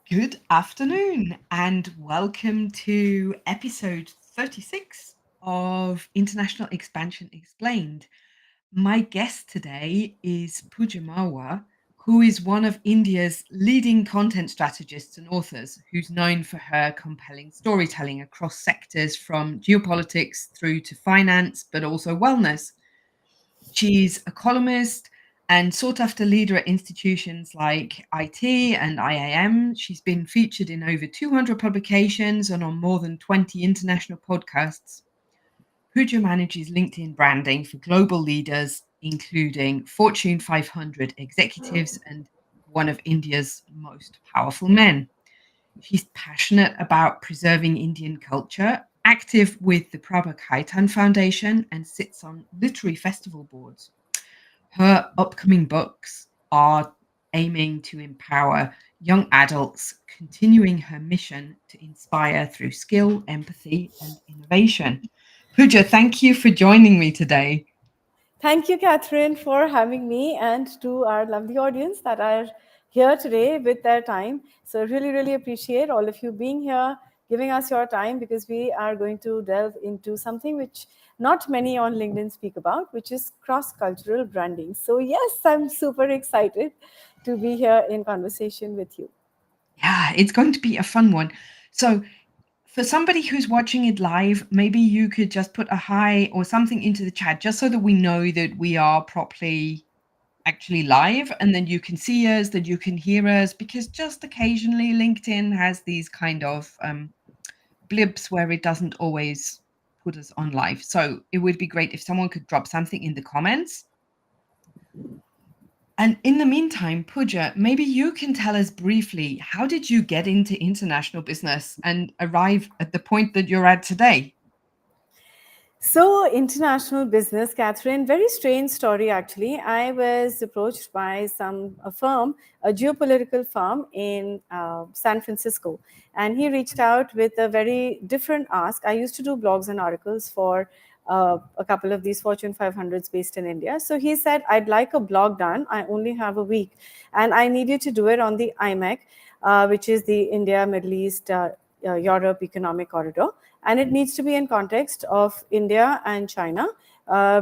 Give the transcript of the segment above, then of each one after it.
Good afternoon and welcome to episode 36 of International Expansion Explained. My guest today is Pooja Marwah, who is one of India's leading content strategists and authors, who's known for her compelling storytelling across sectors from geopolitics through to finance, but also wellness. She's a columnist and sought after leader at institutions like IT and IAM. She's been featured in over 200 publications and on more than 20 international podcasts. Pooja manages LinkedIn branding for global leaders, including Fortune 500 executives and one of India's most powerful men. She's passionate about preserving Indian culture, active with the Prabha Khaitan Foundation, and sits on literary festival boards. Her upcoming books are aiming to empower young adults, continuing her mission to inspire through skill, empathy, and innovation. Pooja, thank you for joining me today. Thank you, Catherine, for having me and to our lovely audience that are here today with their time. So, really, really appreciate all of you being here, giving us your time because we are going to delve into something which not many on LinkedIn speak about, which is cross cultural branding. So, yes, I'm super excited to be here in conversation with you. Yeah, it's going to be a fun one. So, for somebody who's watching it live, maybe you could just put a hi or something into the chat just so that we know that we are properly actually live and then you can see us, that you can hear us, because just occasionally LinkedIn has these kind of blips where it doesn't always put us on live. So it would be great if someone could drop something in the comments. And in the meantime, Pooja, maybe you can tell us briefly, how did you get into international business and arrive at the point that you're at today? So, international business, Catherine, very strange story actually. I was approached by a firm, a geopolitical firm in San Francisco, and he reached out with a very different ask. I used to do blogs and articles for a couple of these Fortune 500s based in India. So he said, I'd like a blog done. I only have a week, and I need you to do it on the IMEC, which is the India, Middle East, Europe Economic Corridor, and it needs to be in context of India and China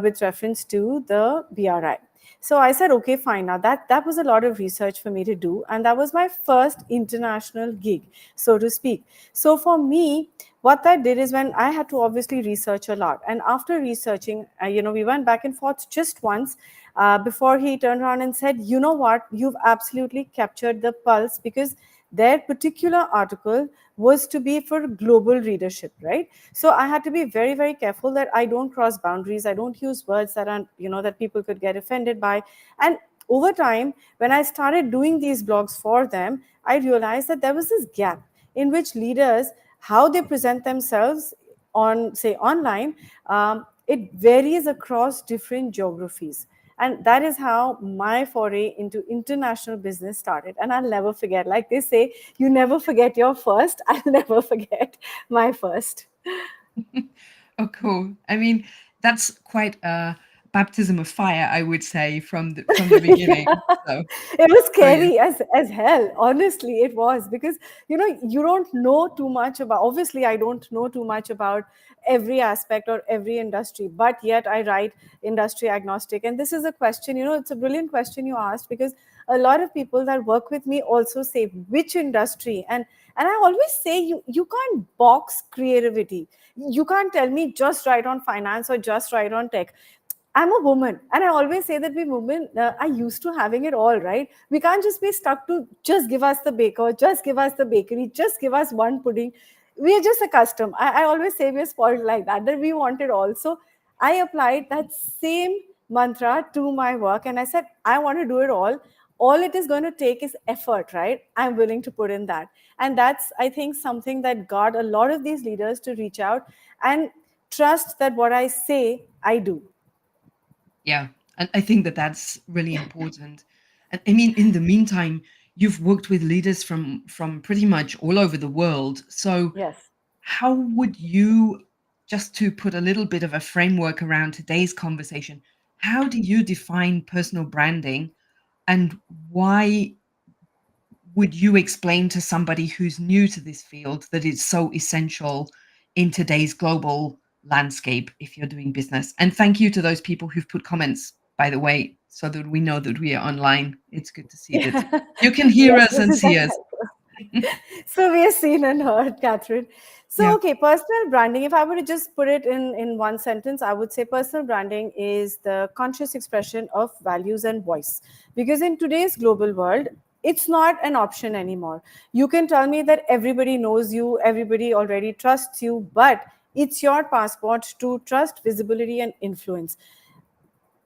with reference to the BRI. So I said, okay, fine. Now that was a lot of research for me to do, and that was my first international gig, so to speak. So for me, what that did is when I had to obviously research a lot, and after researching, we went back and forth just once before he turned around and said, you know what, you've absolutely captured the pulse because their particular article was to be for global readership, right? So I had to be very, very careful that I don't cross boundaries. I don't use words that are, that people could get offended by. And over time, when I started doing these blogs for them, I realized that there was this gap in which leaders, how they present themselves on, say, online, it varies across different geographies. And that is how my foray into international business started. And I'll never forget, like they say, you never forget your first. I'll never forget my first. Oh, cool. I mean, that's quite a baptism of fire, I would say, from the Yeah, beginning. So, it was so yeah. scary as hell. Honestly, it was because you don't know too much about. Obviously, I don't know too much about every aspect or every industry, but yet I write industry agnostic. And this is a question. It's a brilliant question you asked because a lot of people that work with me also say which industry and I always say you can't box creativity. You can't tell me just write on finance or just write on tech. I'm a woman, and I always say that we women are used to having it all, right? We can't just be stuck to just give us the baker, just give us the bakery, just give us one pudding. We are just accustomed. I always say we're spoiled like that we want it all. So I applied that same mantra to my work, and I said, I want to do it all. All it is going to take is effort, right? I'm willing to put in that. And that's, I think, something that got a lot of these leaders to reach out and trust that what I say, I do. Yeah, and I think that that's really important. And I mean, in the meantime, you've worked with leaders from pretty much all over the world. So, Yes. how would you, just to put a little bit of a framework around today's conversation, how do you define personal branding, and would you explain to somebody who's new to this field that it's so essential in today's global landscape if you're doing business? And thank you to those people who've put comments, by the way, so that we know that we are online. It's good to see that Yeah. you can hear Yes, us this and is see very us. helpful. So we have seen and heard, Catherine. So, Yeah. okay, personal branding, if I were to just put it in one sentence, I would say personal branding is the conscious expression of values and voice. Because in today's global world, it's not an option anymore. You can tell me that everybody knows you, everybody already trusts you, but it's your passport to trust, visibility, and influence.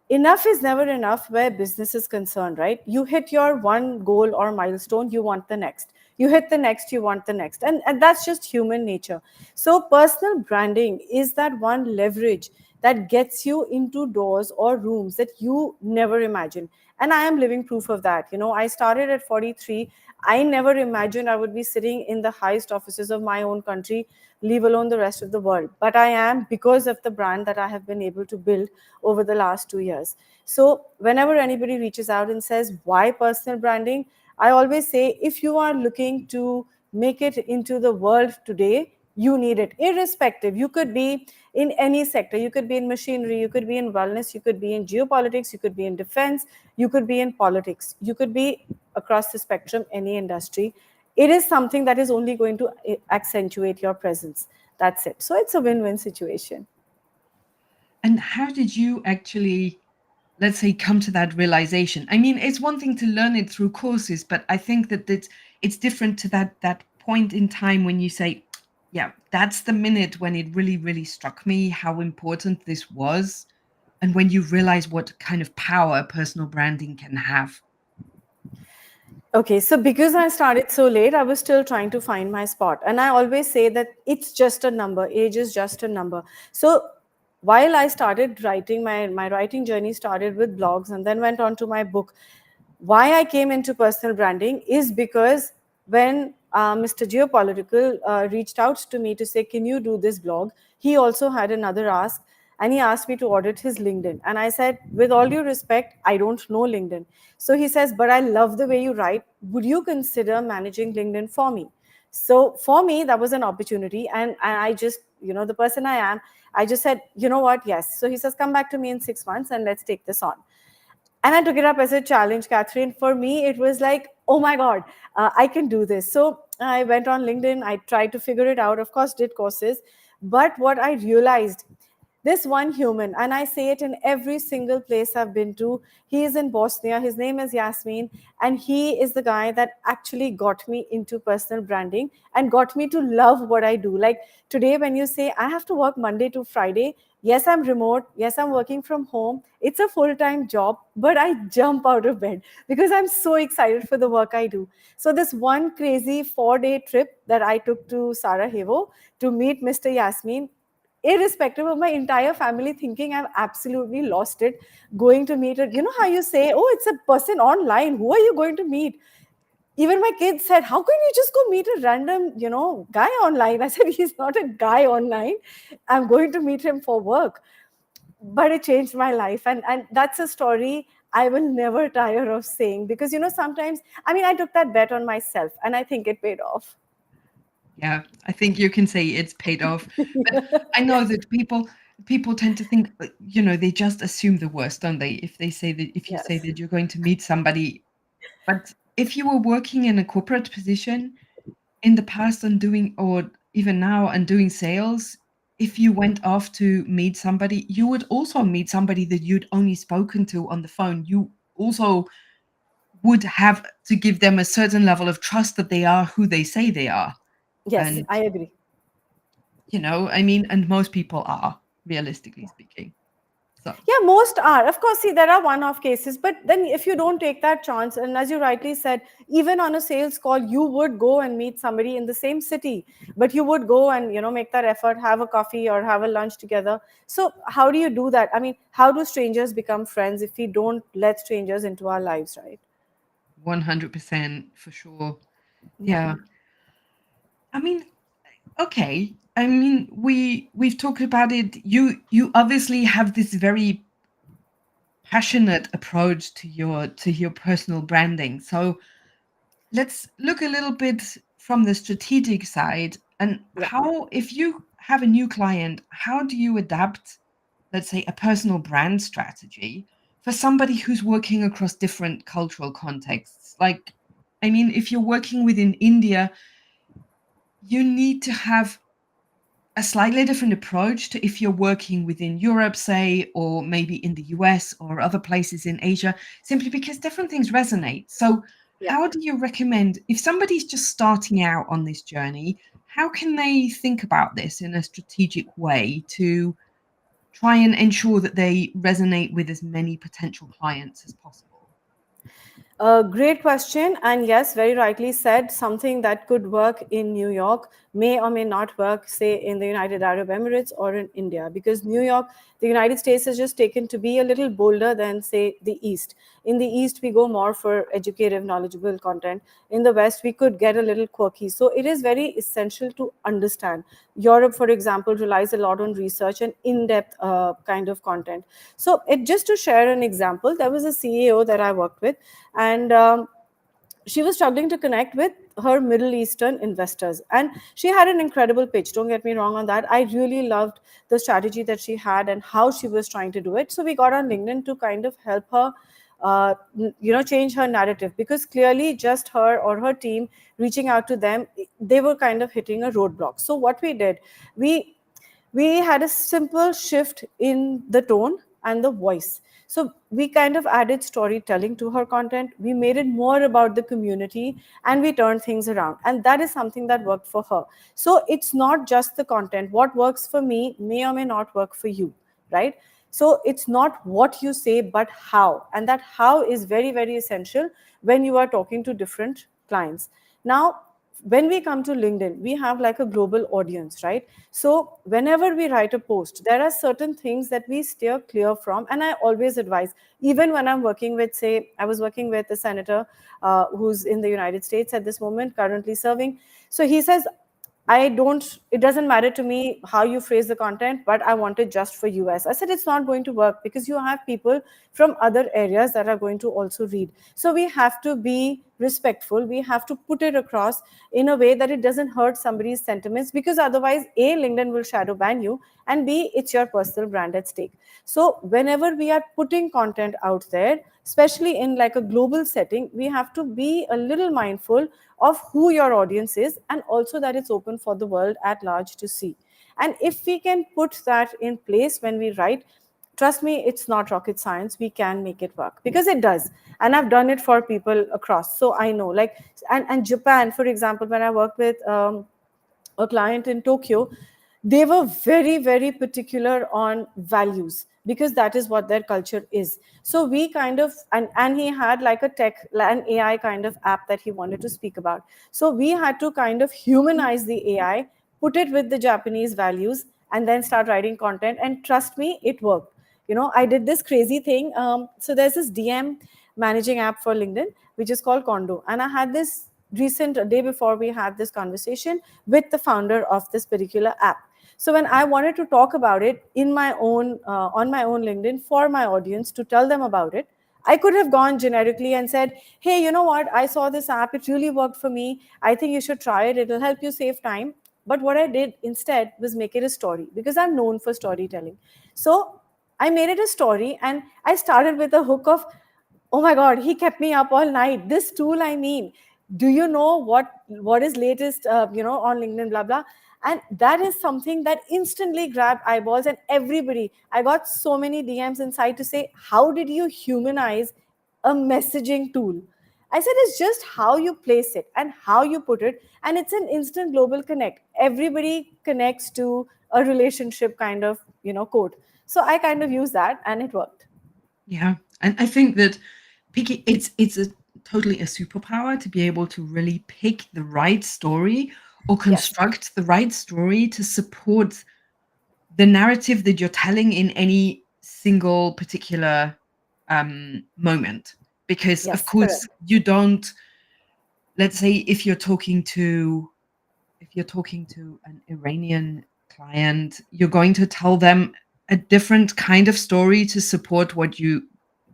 Enough is never enough where business is concerned, right? You hit your one goal or milestone, you want the next. You hit the next, you want the next. And that's just human nature. So, personal branding is that one leverage that gets you into doors or rooms that you never imagined. And I am living proof of that. I started at 43. I never imagined I would be sitting in the highest offices of my own country, leave alone the rest of the world. But I am, because of the brand that I have been able to build over the last 2 years. So, whenever anybody reaches out and says, why personal branding? I always say, if you are looking to make it into the world today, you need it, irrespective. You could be in any sector. You could be in machinery, you could be in wellness, you could be in geopolitics, you could be in defense, you could be in politics, you could be across the spectrum, any industry. It is something that is only going to accentuate your presence. That's it. So it's a win-win situation. And how did you actually, let's say, come to that realization? I mean, it's one thing to learn it through courses, but I think that it's different to that point in time when you say, yeah, that's the minute when it really, really struck me how important this was, and when you realize what kind of power personal branding can have. Okay, so because I started so late, I was still trying to find my spot. And I always say that it's just a number, age is just a number. So while I started writing, my writing journey started with blogs and then went on to my book. Why I came into personal branding is because when Mr. Geopolitical reached out to me to say, can you do this blog? He also had another ask and he asked me to audit his LinkedIn. And I said, with all due respect, I don't know LinkedIn. So he says, but I love the way you write. Would you consider managing LinkedIn for me? So for me, that was an opportunity. And I just, the person I am, I just said, you know what? Yes. So he says, come back to me in 6 months and let's take this on. And I took it up as a challenge, Catherine. For me, it was like, oh my God, I can do this. So I went on LinkedIn, I tried to figure it out, of course, did courses. But what I realized, this one human, and I say it in every single place I've been to, he is in Bosnia, his name is Yasmin, and he is the guy that actually got me into personal branding and got me to love what I do. Like today, when you say, I have to work Monday to Friday, yes, I'm remote, yes, I'm working from home, it's a full-time job, but I jump out of bed because I'm so excited for the work I do. So this one crazy 4-day trip that I took to Sarajevo to meet Mr. Yasmin, irrespective of my entire family thinking I've absolutely lost it, going to meet it. You know how you say, oh, it's a person online, who are you going to meet? Even my kids said, how can you just go meet a random, guy online? I said, he's not a guy online. I'm going to meet him for work. But it changed my life. And that's a story I will never tire of saying because, sometimes, I mean, I took that bet on myself and I think it paid off. Yeah, I think you can say it's paid off. But I know that people tend to think, they just assume the worst, don't they? If you say Yes. that you're going to meet somebody, but if you were working in a corporate position in the past and doing, or even now and doing sales, if you went off to meet somebody, you would also meet somebody that you'd only spoken to on the phone. You also would have to give them a certain level of trust that they are who they say they are. Yes, And I agree. I mean, and most people are, realistically speaking. So Yeah, most are. Of course, see, there are one off cases, but then if you don't take that chance, and as you rightly said, even on a sales call, you would go and meet somebody in the same city, but you would go and, make that effort, have a coffee or have a lunch together. So, how do you do that? I mean, how do strangers become friends if we don't let strangers into our lives, right? 100% for sure. Yeah. Yeah. I mean, okay. I mean, we've talked about it. You obviously have this very passionate approach to your personal branding. So let's look a little bit from the strategic side. And Yeah. if you have a new client, how do you adapt, let's say, a personal brand strategy for somebody who's working across different cultural contexts? Like, I mean, if you're working within India, you need to have a slightly different approach to if you're working within Europe, say, or maybe in the US or other places in Asia, simply because different things resonate. So, Yeah. how do you recommend if somebody's just starting out on this journey, how can they think about this in a strategic way to try and ensure that they resonate with as many potential clients as possible? Great question. And yes, very rightly said, something that could work in New York may or may not work, say, in the United Arab Emirates or in India, because New York, the United States has just taken to be a little bolder than, say, the East. In the East, we go more for educative, knowledgeable content. In the West, we could get a little quirky. So it is very essential to understand. Europe, for example, relies a lot on research and in-depth kind of content. So just to share an example, there was a CEO that I worked with, and she was struggling to connect with her Middle Eastern investors. And she had an incredible pitch. Don't get me wrong on that. I really loved the strategy that she had and how she was trying to do it. So we got on LinkedIn to kind of help her, change her narrative, because clearly just her or her team reaching out to them, they were kind of hitting a roadblock. So what we did, we we had a simple shift in the tone and the voice. So we kind of added storytelling to her content. We made it more about the community and we turned things around. And that is something that worked for her. So it's not just the content. What works for me may or may not work for you, right? So it's not what you say, but how. And that how is very, very essential when you are talking to different clients. Now, when we come to LinkedIn, we have like a global audience, right? So whenever we write a post, there are certain things that we steer clear from. And I always advise, even when I'm working with, say, I was working with a senator who's in the United States at this moment, currently serving. So he says, it doesn't matter to me how you phrase the content, but I want it just for US. I said, it's not going to work because you have people from other areas that are going to also read. So we have to be respectful. We have to put it across in a way that it doesn't hurt somebody's sentiments, because otherwise, A, LinkedIn will shadow ban you, and B, it's your personal brand at stake. So whenever we are putting content out there, especially in like a global setting, we have to be a little mindful of who your audience is, and also that it's open for the world at large to see. And if we can put that in place when we write, trust me, it's not rocket science. We can make it work, because it does. And I've done it for people across, so I know, like, and Japan, for example, when I worked with a client in Tokyo, they were very, very particular on values, because that is what their culture is. So we kind of, and he had like a tech, an AI kind of app that he wanted to speak about. So we had to kind of humanize the AI, put it with the Japanese values, and then start writing content. And trust me, it worked. I did this crazy thing. So there's this DM managing app for LinkedIn, which is called Condo. And I had this recent a day before we had this conversation with the founder of this particular app. So when I wanted to talk about it in my own on my own LinkedIn for my audience to tell them about it, I could have gone generically and said, hey, you know what? I saw this app. It really worked for me. I think you should try it. It'll help you save time. But what I did instead was make it a story, because I'm known for storytelling. So I made it a story, and I started with a hook of, oh my God, he kept me up all night. This tool, I mean, do you know what is latest, on LinkedIn, blah, blah. And that is something that instantly grabbed eyeballs, and everybody, I got so many DMs inside to say, how did you humanize a messaging tool? I said, it's just how you place it and how you put it. And it's an instant global connect. Everybody connects to a relationship kind of, code. So I kind of used that and it worked. Yeah, and I think that picking it's a totally a superpower to be able to really pick the right story or Yes. construct the right story to support the narrative that you're telling in any single particular moment. Because of Yes, course correct. you don't, let's say if you're talking to an Iranian client, you're going to tell them a different kind of story to support what you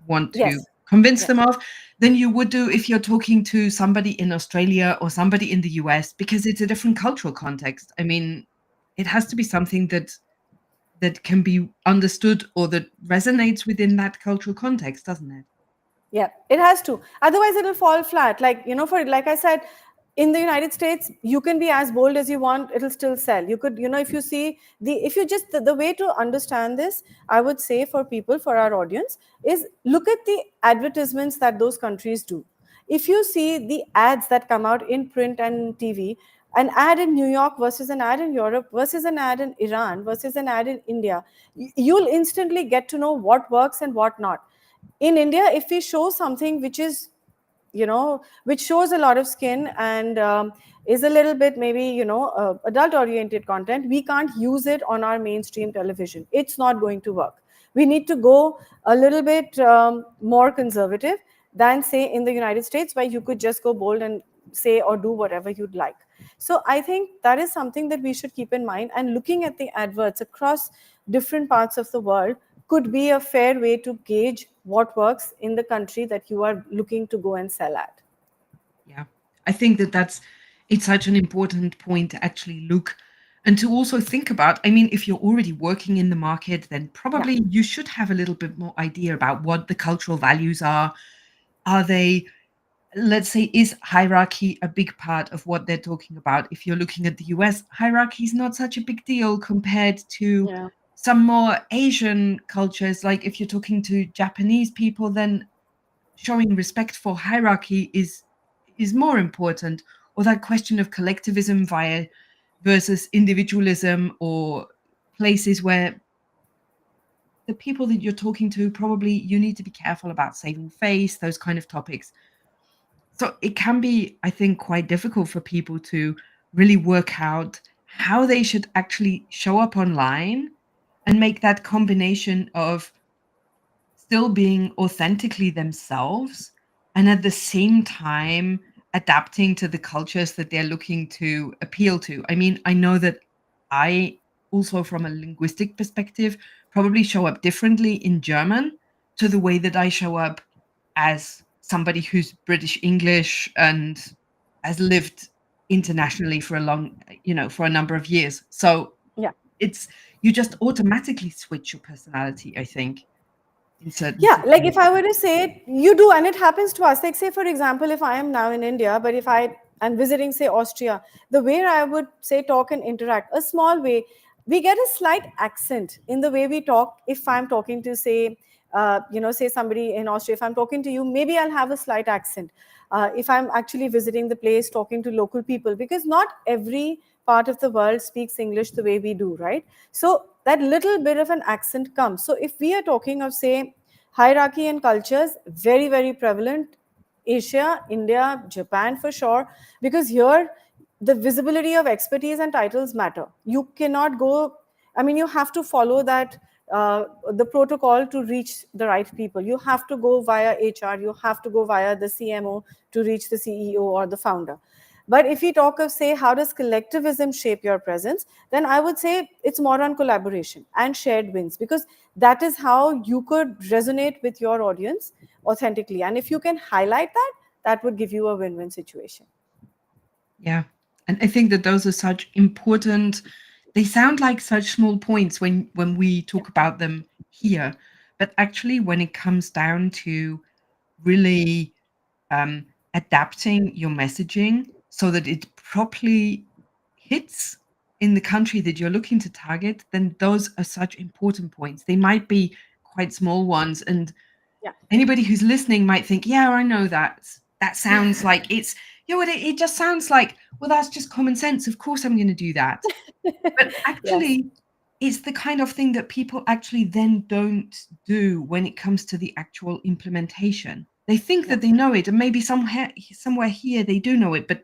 want to Yes. convince Yeah. them of than you would do if you're talking to somebody in Australia or somebody in the US, because it's a different cultural context. I mean, it has to be something that can be understood or that resonates within that cultural context, doesn't it? Yeah, it has to. Otherwise, it'll fall flat. Like, for like I said, in the United States, you can be as bold as you want, it'll still sell. You could, if you see if you just, the way to understand this, I would say for people, for our audience, is look at the advertisements that those countries do. If you see the ads that come out in print and TV, an ad in New York versus an ad in Europe versus an ad in Iran versus an ad in India, you'll instantly get to know what works and what not. In India, if we show something which is, which shows a lot of skin and is a little bit maybe, adult oriented content, we can't use it on our mainstream television. It's not going to work. We need to go a little bit more conservative than, say, in the United States, where you could just go bold and say or do whatever you'd like. So I think that is something that we should keep in mind, and looking at the adverts across different parts of the world could be a fair way to gauge what works in the country that you are looking to go and sell at. Yeah. I think it's such an important point to actually look and to also think about. I mean, if you're already working in the market, then Yeah, probably you should have a little bit more idea about what the cultural values are. Are they, let's say, is hierarchy a big part of what they're talking about? If you're looking at the US, hierarchy is not such a big deal compared to yeah, some more Asian cultures. Like if you're talking to Japanese people, then showing respect for hierarchy is more important, or that question of collectivism via versus individualism, or places where the people that you're talking to, probably you need to be careful about saving face, those kind of topics. So it can be, I think, quite difficult for people to really work out how they should actually show up online and make that combination of still being authentically themselves and at the same time adapting to the cultures that they're looking to appeal to. I mean, I know that I also, from a linguistic perspective, probably show up differently in German to the way that I show up as somebody who's British English and has lived internationally for a long, for a number of years. So yeah. it's you just automatically switch your personality, I think, in certain Yeah, like if I situations. were to say it, you do, and it happens to us. Like, say, for example, if I am now in India, but if I am visiting, say, Austria, the way I would say talk and interact, a small way, we get a slight accent in the way we talk. If I'm talking to, say, say somebody in Austria, if I'm talking to you, maybe I'll have a slight accent. If I'm actually visiting the place, talking to local people, because not every part of the world speaks English the way we do, right? So that little bit of an accent comes. So if we are talking of, say, hierarchy and cultures, very, very prevalent. Asia, India, Japan for sure, because here the visibility of expertise and titles matter. You cannot go, I mean, you have to follow that, the protocol to reach the right people. You have to go via HR, you have to go via the CMO to reach the CEO or the founder. But if we talk of, say, how does collectivism shape your presence, then I would say it's more on collaboration and shared wins, because that is how you could resonate with your audience authentically. And if you can highlight that, that would give you a win win situation. Yeah. And I think that those are such important, they sound like such small points when we Yeah. talk about them here. But actually, when it comes down to really um, adapting your messaging so that it properly hits in the country that you're looking to target, then those are such important points. They might be quite small ones, and Yeah. anybody who's listening might think, "Yeah, I know that. That sounds like it's what it just sounds like, well, that's just common sense. Of course I'm gonna do that." But Yes. actually, it's the kind of thing that people actually then don't do when it comes to the actual implementation. They think Yeah. that they know it, and maybe somewhere here they do know it, but,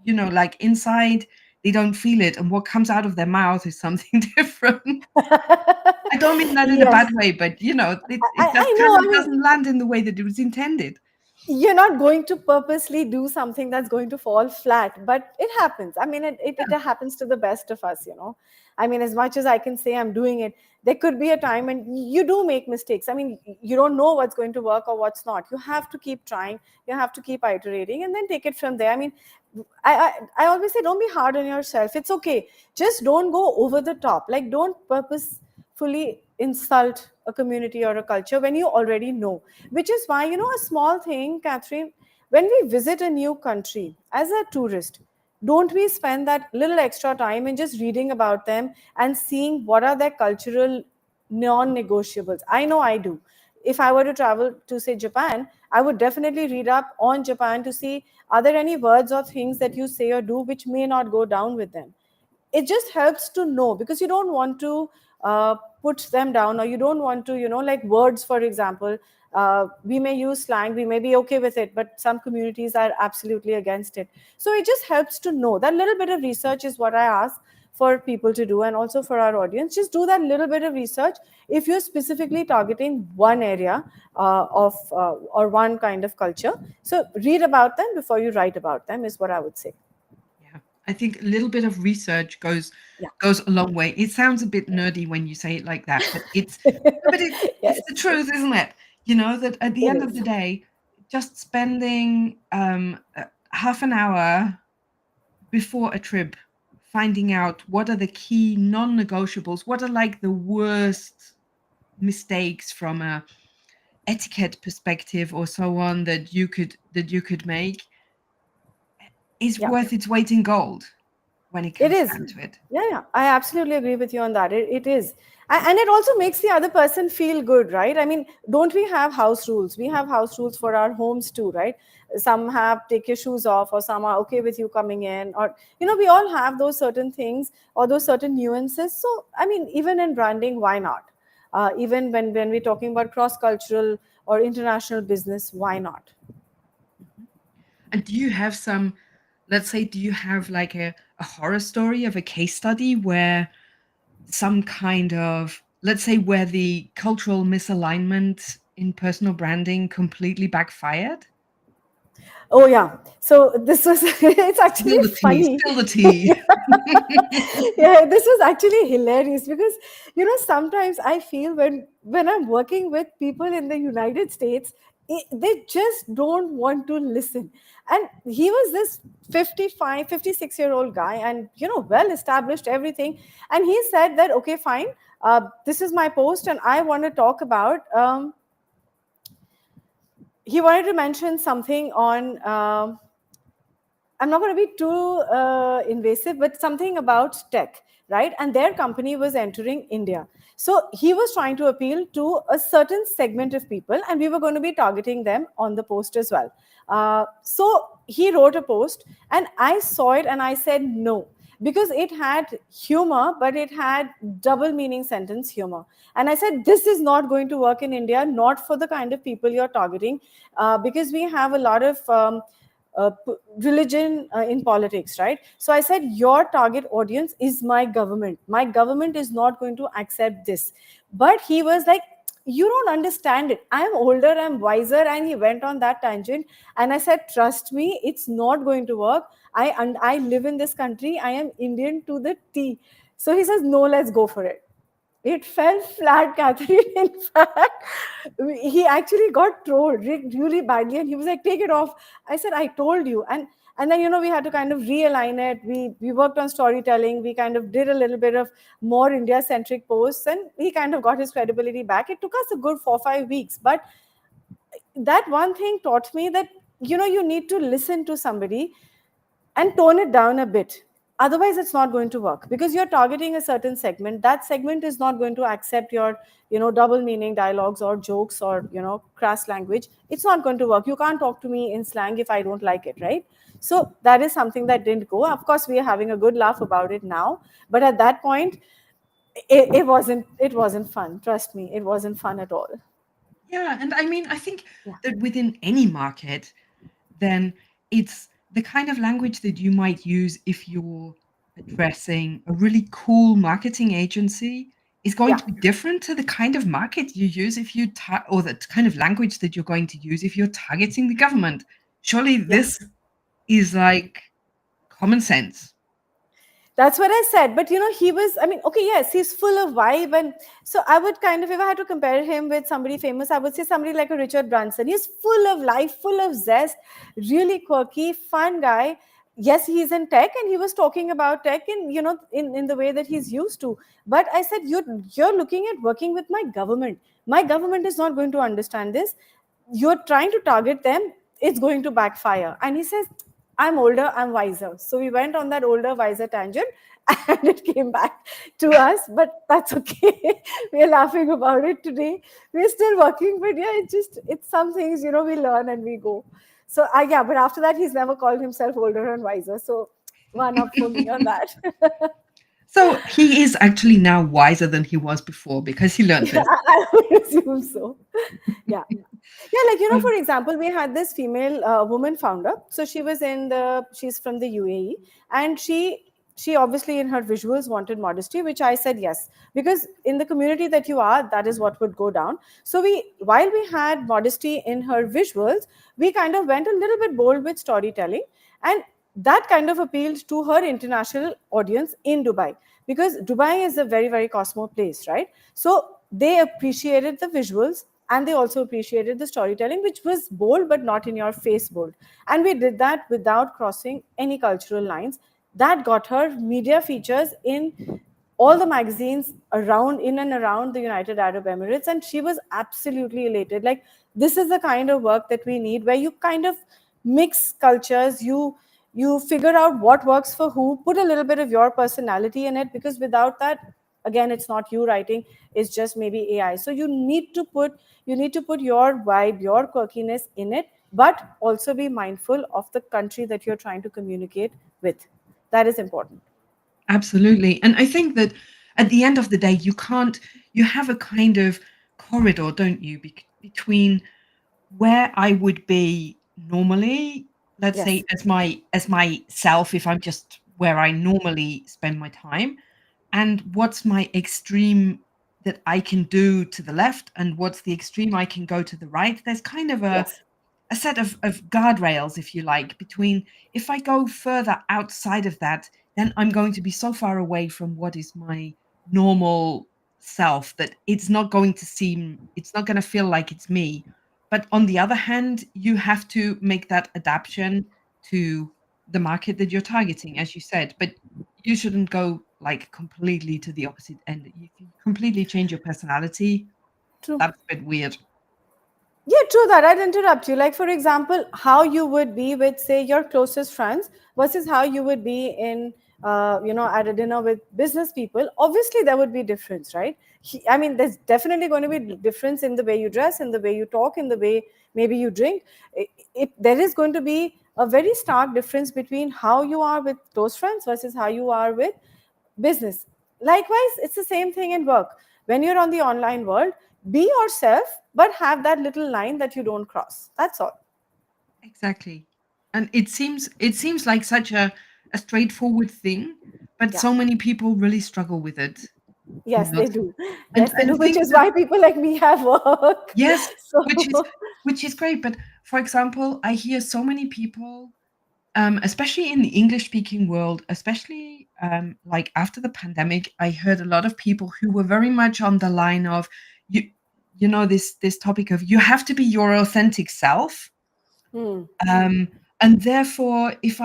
like, inside, they don't feel it, and what comes out of their mouth is something different. I don't mean that in a bad Yes. way, but, it I just know. kind I of mean, doesn't land in the way that it was intended. you're not going to purposely do something that's going to fall flat, but it happens. I mean, it happens to the best of us, you know. I mean, as much as I can say I'm doing it, there could be a time when you do make mistakes. I mean, you don't know what's going to work or what's not. You have to keep trying, you have to keep iterating, and then take it from there. I mean, I always say, don't be hard on yourself. It's okay, just don't go over the top. Like, don't purposefully insult a community or a culture when you already know. Which is why, you know, a small thing, Catherine, when we visit a new country as a tourist, don't we spend that little extra time in just reading about them and seeing what are their cultural non-negotiables? I know I do. If I were to travel to, say, Japan, I would definitely read up on Japan to see, are there any words or things that you say or do which may not go down with them. It just helps to know, because you don't want to put them down, or you don't want to, you know, like words, for example, we may use slang, we may be okay with it, but some communities are absolutely against it. So it just helps to know. That little bit of research is what I ask for people to do, and also for our audience, just do that little bit of research if you're specifically targeting one area of or one kind of culture. So read about them before you write about them is what I would say. Yeah, I think a little bit of research Yeah. goes a long way. It sounds a bit nerdy when you say it like that, but it's the Yes, truth, isn't it? You know that at the it end of the is. day, just spending half an hour before a trip finding out what are the key non-negotiables, what are like the worst mistakes from a etiquette perspective or so on that you could make is Yeah. worth its weight in gold when it It comes is. down to it. Yeah, yeah. I absolutely agree with you on that. It is. And it also makes the other person feel good, right? I mean, don't we have house rules? We have house rules for our homes too, right? Some have take your shoes off, or some are okay with you coming in, or, you know, we all have those certain things or those certain nuances. So, I mean, even in branding, why not? Even when we're talking about cross cultural or international business, why not? Mhm. And do you have some, let's say, do you have like a horror story of a case study where some kind of, let's say, where the cultural misalignment in personal branding completely backfired? Oh yeah. So this was it's actually Spill the tea, funny. spill the tea. Yeah, this was actually hilarious because, you know, sometimes I feel when I'm working with people in the United States, they just don't want to listen. And he was this 55, 56-year-old guy, and, you know, well established everything, and he said that, okay, fine, this is my post and I want to talk about he wanted to mention something on I'm not going to be too invasive, but something about tech, right? And their company was entering India. So he was trying to appeal to a certain segment of people, and we were going to be targeting them on the post as well. So he wrote a post, and I saw it and I said no, because it had humor, but it had double meaning sentence humor. And I said, this is not going to work in India, not for the kind of people you're targeting, because we have a lot of religion in politics, right? So I said, your target audience is my government. My government is not going to accept this. But he was like, you don't understand it. I'm older, I'm wiser. And he went on that tangent. And I said, trust me, it's not going to work. I live in this country. I am Indian to the T. So he says, no, let's go for it. It fell flat, Catherine. In fact, he actually got trolled really badly, and he was like, "Take it off." I said, "I told you." And then, you know, we had to kind of realign it. We worked on storytelling. We kind of did a little bit of more India centric posts, and he kind of got his credibility back. It took us a good 4 5 weeks, but that one thing taught me that, you know, you need to listen to somebody and tone it down a bit. Otherwise it's not going to work, because you're targeting a certain segment. That segment is not going to accept your, you know, double meaning dialogues or jokes or, you know, crass language. It's not going to work. You can't talk to me in slang if I don't like it, right? So that is something that didn't go. Of course, we are having a good laugh about it now, but at that point, it wasn't fun. Trust me, it wasn't fun at all. Yeah, and I mean, I think Yeah. that within any market, then it's the kind of language that you might use if you're addressing a really cool marketing agency is going Yeah, to be different to the kind of market you use if you or the kind of language that you're going to use if you're targeting the government. Surely this yes. is like common sense. That's what I said. But he was, I mean, okay, yes, he's full of vibe. And so I would kind of, if I had to compare him with somebody famous, I would say somebody like a Richard Branson. He's full of life, full of zest, really quirky, fun guy. Yes, he's in tech and he was talking about tech in the way that he's used to. But I said, you're looking at working with my government. My government is not going to understand this. You're trying to target them, it's going to backfire. And he says, I'm older, I'm wiser. So we went on that older, wiser tangent and it came back to us, but that's okay. We're laughing about it today. We're still working, but yeah, it's some things, we learn and we go. So, yeah, but after that, he's never called himself older and wiser. So, one up for me on that. So he is actually now wiser than he was before because he learned Yeah, this. I would assume so. Yeah. Yeah, like for Um, example, we had this female woman founder. So she's from the UAE, and she obviously in her visuals wanted modesty, which I said yes, because in the community that you are, that is what would go down. So while we had modesty in her visuals, we kind of went a little bit bold with storytelling, and that kind of appealed to her international audience in Dubai, because Dubai is a very, very cosmo place, right? So they appreciated the visuals and they also appreciated the storytelling, which was bold but not in your face bold. And we did that without crossing any cultural lines. That got her media features in all the magazines around, in and around the United Arab Emirates, and she was absolutely elated. Like, this is the kind of work that we need, where you kind of mix cultures, you figure out what works for who, put a little bit of your personality in it, because without that, again, it's not you writing, it's just maybe AI. So you need to put your vibe, your quirkiness in it, but also be mindful of the country that you're trying to communicate with. That is important. Absolutely. And I think that at the end of the day, you have a kind of corridor, don't you, between where I would be normally, let's say Yes. as myself, if I'm just where I normally spend my time, and what's my extreme that I can do to the left, and what's the extreme I can go to the right. There's kind of Yes. a set of guardrails, if you like, between if I go further outside of that, then I'm going to be so far away from what is my normal self that it's not going to feel like it's me. But on the other hand, you have to make that adaptation to the market that you're targeting, as you said. But you shouldn't go like completely to the opposite end. If you completely change your personality, True. that's a bit weird. Yeah, true that. I'd interrupt you. Like, for example, how you would be with, say, your closest friends versus how you would be at a dinner with business people. Obviously, there would be difference, right? I mean, there's definitely going to be difference in the way you dress, in the way you talk, in the way maybe you drink. There is going to be a very stark difference between how you are with close friends versus how you are with business. Likewise, it's the same thing in work. When you're on the online world, be yourself, but have that little line that you don't cross. That's all. Exactly. And it seems like such a straightforward thing, but Yeah. so many people really struggle with it. Yes, they Not do. and Yes, they and do, the which thing is that why people like me have work. yes, which is So, which is great, but for example, I hear so many people, especially in the English speaking world, especially like after the pandemic, I heard a lot of people who were very much on the line of you this topic of you have to be your authentic self. hmm. Um, and therefore, if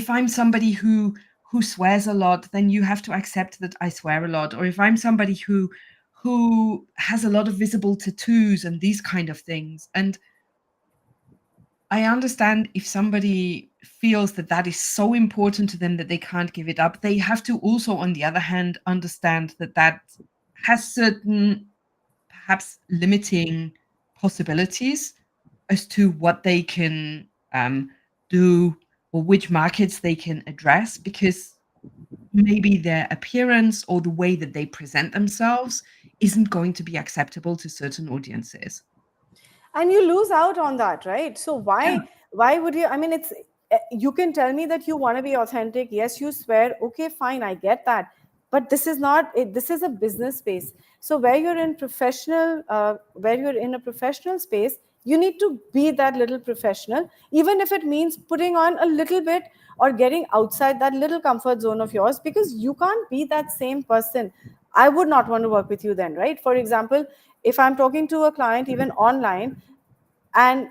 I'm somebody who swears a lot, then you have to accept that I swear a lot. Or if I'm somebody who has a lot of visible tattoos and these kind of things. And I understand if somebody feels that that is so important to them that they can't give it up, they have to also, on the other hand, understand that that has certain perhaps limiting possibilities as to what they can do or which markets they can address because maybe their appearance or the way that they present themselves isn't going to be acceptable to certain audiences. And you lose out on that, right? So Yeah. why would you? I mean, you can tell me that you want to be authentic. Yes, you swear. Okay, fine, I get that. But this is not it, this is a business space. So where you're in a professional space, you need to be that little professional, even if it means putting on a little bit or getting outside that little comfort zone of yours, because you can't be that same person. I would not want to work with you then, right? For example, if I'm talking to a client even online, and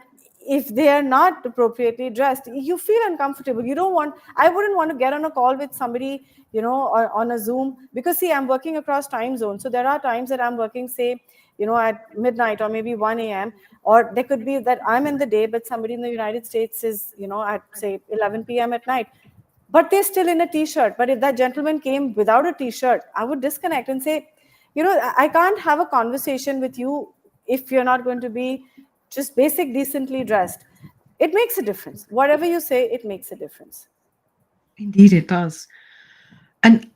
if they are not appropriately dressed, you feel uncomfortable. You don't want I wouldn't want to get on a call with somebody, on a Zoom, because see, I'm working across time zones. So there are times that I'm working, say, at midnight or maybe 1 a.m., or there could be that I'm in the day but somebody in the United States is, at say 11 p.m. at night, but they're still in a t-shirt. But if that gentleman came without a t-shirt, I would disconnect and say, I can't have a conversation with you if you're not going to be just basic decently dressed. It makes a difference. Whatever you say, it makes a difference. Indeed, it does. And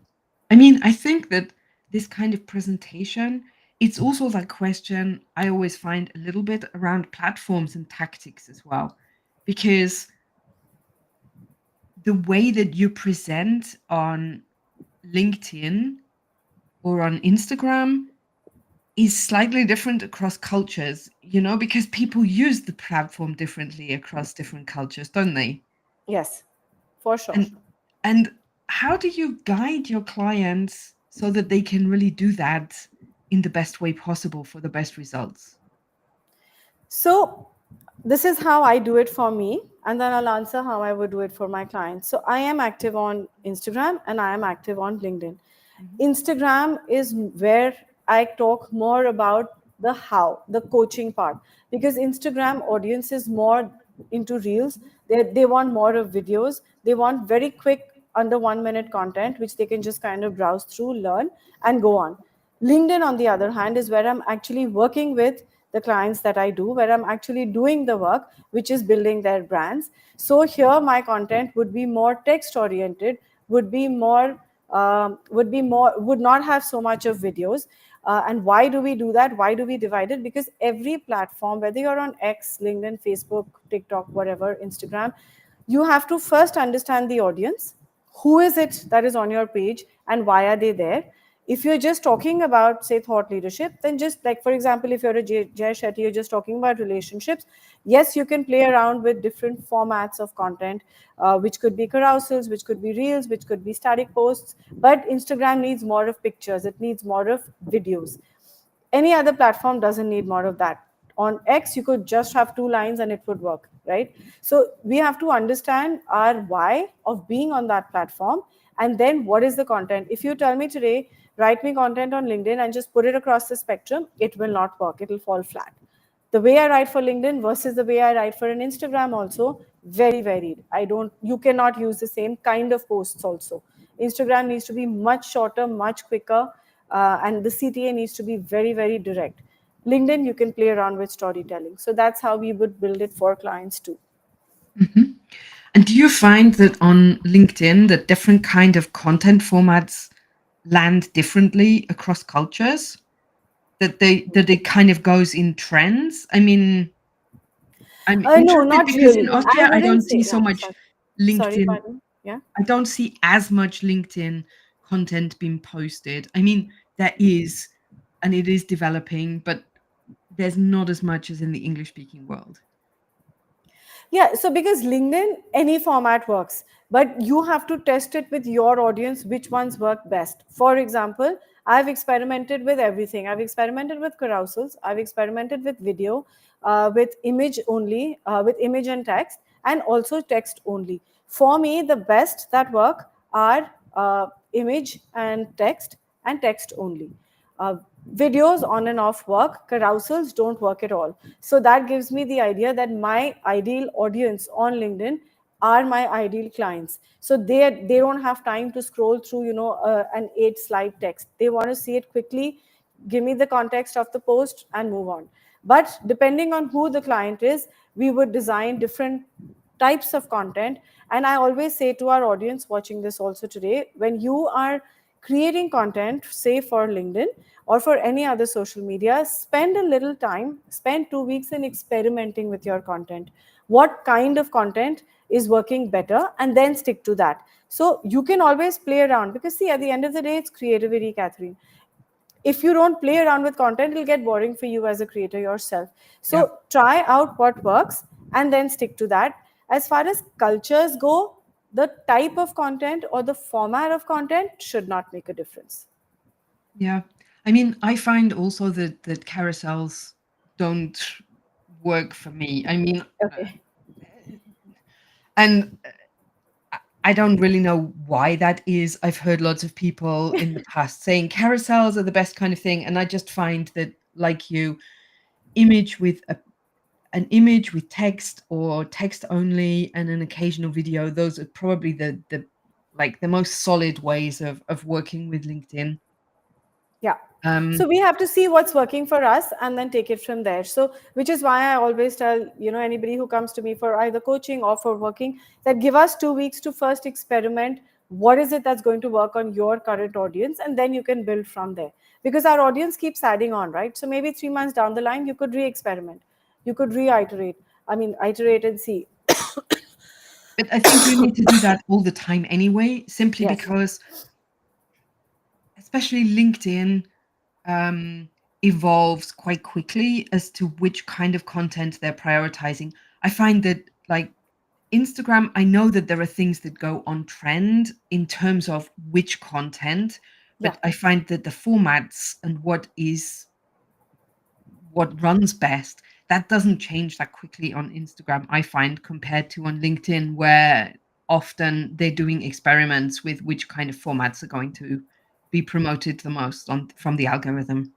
I mean, I think that this kind of presentation, it's also that question I always find a little bit around platforms and tactics as well. Because the way that you present on LinkedIn or on Instagram is slightly different across cultures, because people use the platform differently across different cultures, don't they? Yes, for sure. And how do you guide your clients so that they can really do that in the best way possible for the best results? So this is how I do it for me, and then I'll answer how I would do it for my clients. So I am active on Instagram and I am active on LinkedIn. Mhm. Instagram is where I talk more about the how, the coaching part, because Instagram audience is more into reels. They want more of videos. They want very quick, under 1 minute content, which they can just kind of browse through, learn, and go on. LinkedIn, on the other hand, is where I'm actually working with the clients that I do, where I'm actually doing the work, which is building their brands. So here, my content would be more text oriented, would not have so much of videos. And why do we do that? Why do we divide it? Because every platform, whether you're on X, LinkedIn, Facebook, TikTok, whatever, Instagram, you have to first understand the audience. Who is it that is on your page and why are they there? If you're just talking about, say, thought leadership, then just like, for example, if you're a Jay Shetty, you're just talking about relationships. Yes, you can play around with different formats of content, which could be carousels, which could be reels, which could be static posts. But Instagram needs more of pictures, it needs more of videos. Any other platform doesn't need more of that. On X, you could just have 2 lines and it would work, right? So we have to understand our why of being on that platform, and then what is the content. If you tell me today, write me content on LinkedIn and just put it across the spectrum, it will not work, it will fall flat. The way I write for LinkedIn versus the way I write for an Instagram also very varied. I don't You cannot use the same kind of posts also. Instagram needs to be much shorter, much quicker, and the CTA needs to be very, very direct. LinkedIn, you can play around with storytelling. So that's how we would build it for clients too. Mhm. And do you find that on LinkedIn that different kind of content formats land differently across cultures? That it kind of goes in trends? I'm No, interested not because in really. I Austria I wouldn't don't say, see so yeah, much sorry. Sorry, LinkedIn. pardon. Yeah. I don't see as much LinkedIn content being posted. I mean, there is, and it is developing, but there's not as much as in the English speaking world. Yeah, so because LinkedIn, any format works, but you have to test it with your audience, which ones work best. For example, I've experimented with everything. I've experimented with carousels, I've experimented with video, with image only, with image and text, and also text only. For me, the best that work are image and text only. Uh, Videos on and off work, carousels don't work at all. So that gives me the idea that my ideal audience on LinkedIn are my ideal clients. So they don't have time to scroll through, an 8 slide text. They want to see it quickly, give me the context of the post and move on. But depending on who the client is, we would design different types of content. And I always say to our audience watching this also today, when you are creating content, say for LinkedIn or for any other social media, spend a little time, spend 2 weeks in experimenting with your content. What kind of content is working better, and then stick to that. So you can always play around, because see, at the end of the day, it's creativity, Catherine. If you don't play around with content, it'll get boring for you as a creator yourself. Yeah. So try out what works and then stick to that. As far as cultures go, the type of content or the format of content should not make a difference. Yeah. I mean, I find also that carousels don't work for me. I mean, Okay. and I don't really know why that is. I've heard lots of people in the past saying carousels are the best kind of thing, and I just find that, like you, image with an image with text or text only and an occasional video, those are probably the like the most solid ways of working with LinkedIn. Yeah. So Um, we have to see what's working for us and then take it from there. So, which is why I always tell, anybody who comes to me for either coaching or for working, that give us 2 weeks to first experiment. What is it that's going to work on your current audience? And then you can build from there. Because our audience keeps adding on, right? So maybe 3 months down the line, you could re-experiment. You could reiterate. I mean, iterate and see. but I think you need to do that all the time anyway, simply Yes. because especially LinkedIn um, evolves quite quickly as to which kind of content they're prioritizing. I find that, like, Instagram, I know that there are things that go on trend in terms of which content, Yeah. but I find that the formats and what runs best, that doesn't change that quickly on Instagram, I find, compared to on LinkedIn, where often they're doing experiments with which kind of formats are going to be promoted the most on from the algorithm.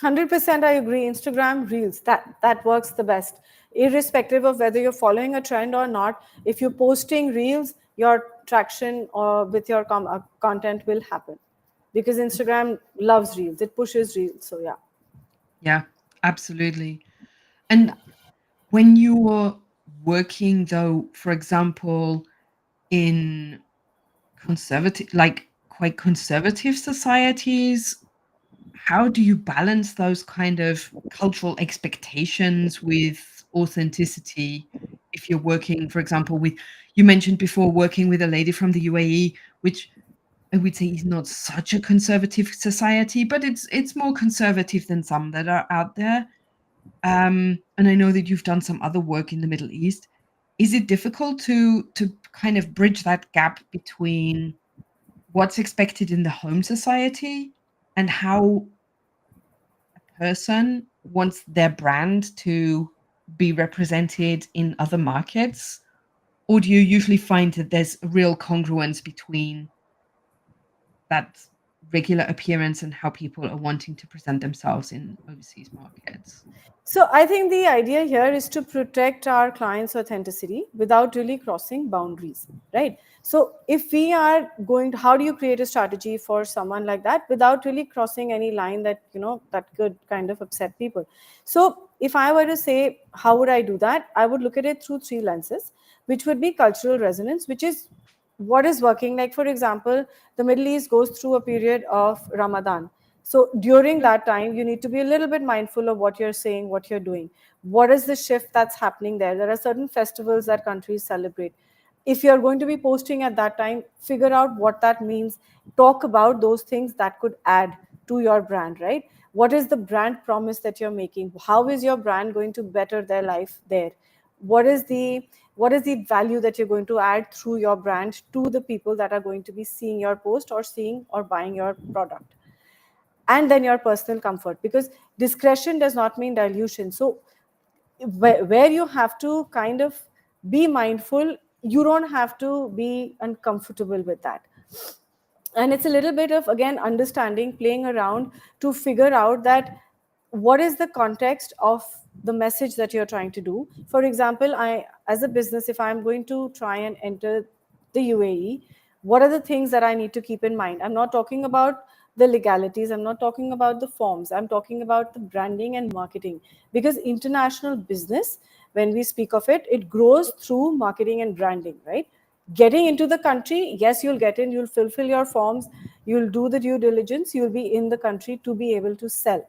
100% I agree. Instagram Reels, that works the best, irrespective of whether you're following a trend or not. If you're posting Reels, your traction or with your content will happen, because Instagram loves Reels. It pushes Reels. So yeah. Yeah, absolutely. Yeah. And when you're working, though, for example, in conservative, like quite conservative societies, how do you balance those kind of cultural expectations with authenticity? If you're working, for example, with, you mentioned before, working with a lady from the UAE, which I would say is not such a conservative society, but it's more conservative than some that are out there. And I know that you've done some other work in the Middle East. Is it difficult to kind of bridge that gap between what's expected in the home society and how a person wants their brand to be represented in other markets? Or do you usually find that there's a real congruence between that regular appearance and how people are wanting to present themselves in overseas markets? So I think the idea here is to protect our clients' authenticity without really crossing boundaries, right? So if we are going to, how do you create a strategy for someone like that without really crossing any line that, that could kind of upset people? So if I were to say, how would I do that? I would look at it through three lenses, which would be cultural resonance, which is what is working. Like, for example, the Middle East goes through a period of Ramadan. So during that time, you need to be a little bit mindful of what you're saying, what you're doing. What is the shift that's happening there? There are certain festivals that countries celebrate. If you're going to be posting at that time, figure out what that means. Talk about those things that could add to your brand, right? What is the brand promise that you're making? How is your brand going to better their life there? What is the value that you're going to add through your brand to the people that are going to be seeing your post or seeing or buying your product? And then your personal comfort, because discretion does not mean dilution. So where you have to kind of be mindful, you don't have to be uncomfortable with that. And it's a little bit of, again, understanding, playing around to figure out that what is the context of the message that you're trying to do. For example, I, as a business, if I'm going to try and enter the UAE, what are the things that I need to keep in mind? I'm not talking about the legalities, I'm not talking about the forms, I'm talking about the branding and marketing. Because international business, when we speak of it, it grows through marketing and branding, right? Getting into the country, yes, you'll get in, you'll fulfill your forms, you'll do the due diligence, you'll be in the country to be able to sell.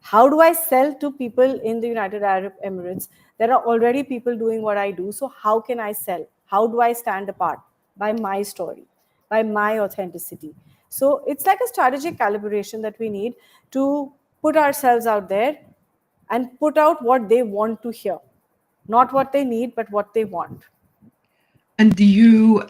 How do I sell to people in the United Arab Emirates? There are already people doing what I do, so how can I sell? How do I stand apart? By my story, by my authenticity. So it's like a strategic calibration that we need to put ourselves out there and put out what they want to hear, not what they need, but what they want. And do you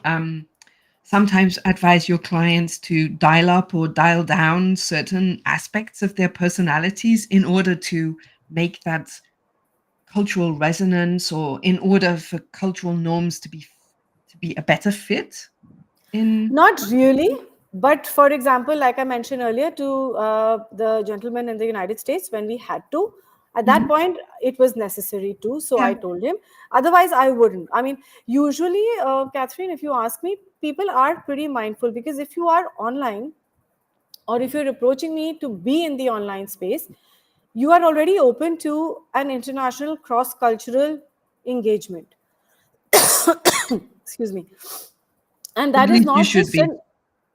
sometimes advise your clients to dial up or dial down certain aspects of their personalities in order to make that cultural resonance, or in order for cultural norms to be a better fit in Not really, working? but for example, like I mentioned earlier to the gentleman in the United States, when we had to, at that Mhm. point, it was necessary to. So I Yeah. told him. Otherwise, I wouldn't. I mean, usually, Catherine, if you ask me, people are pretty mindful because if you are online or if you're approaching me to be in the online space, you are already open to an international cross cultural engagement. Excuse me. And At that is least you not should just be. an,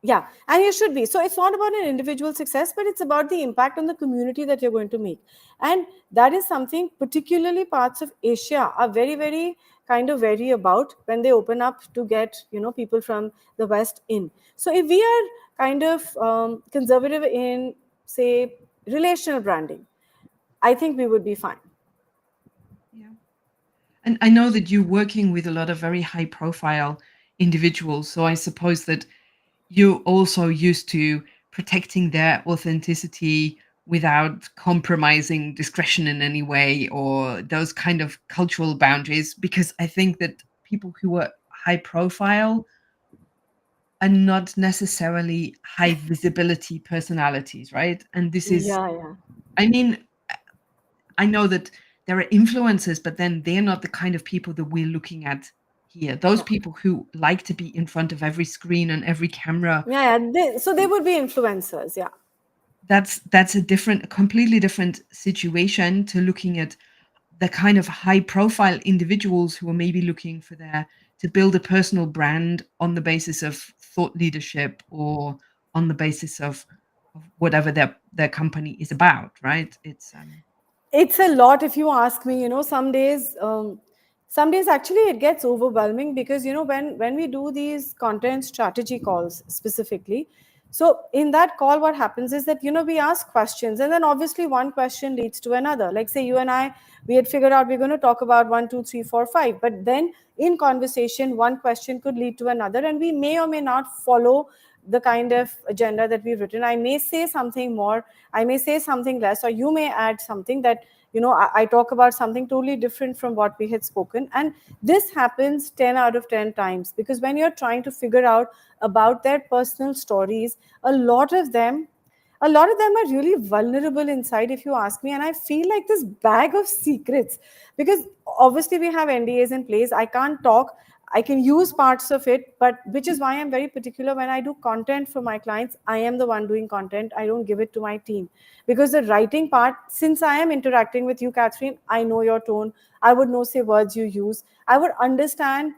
yeah, and you should be. So it's not about an individual success, but it's about the impact on the community that you're going to make. And that is something particularly parts of Asia are very, very kind of wary about when they open up to get, people from the West in. So if we are kind of conservative in, say, relational branding, I think we would be fine. Yeah. And I know that you're working with a lot of very high profile individuals, so I suppose that you're also used to protecting their authenticity without compromising discretion in any way, or those kind of cultural boundaries, because I think that people who are high profile are not necessarily high visibility personalities, right? And this is, Yeah, yeah. I mean, I know that there are influencers, but then they're not the kind of people that we're looking at here. Those Yeah. people who like to be in front of every screen and every camera, Yeah, yeah. So they would be influencers. Yeah. that's a completely different situation to looking at the kind of high profile individuals who are maybe looking for their to build a personal brand on the basis of thought leadership, or on the basis of whatever their company is about, right? It's It's a lot if you ask me. Some days actually it gets overwhelming because when we do these content strategy calls specifically, so in that call what happens is that we ask questions and then obviously one question leads to another. Like say you and I, we had figured out we're going to talk about 1 2 3 4 5, but then in conversation one question could lead to another and we may or may not follow the kind of agenda that we've written. I may say something more, I may say something less, or you may add something that I talk about something totally different from what we had spoken. And this happens 10 out of 10 times because when you're trying to figure out about their personal stories, a lot of them a lot of them are really vulnerable inside, if you ask me. And I feel like this bag of secrets because obviously we have NDAs in place. I can't talk. I can use parts of it, but which is why I'm very particular when I do content for my clients. I am the one doing content. I don't give it to my team because the writing part, since I am interacting with you, Catherine, I know your tone. I would know, say, words you use. I would understand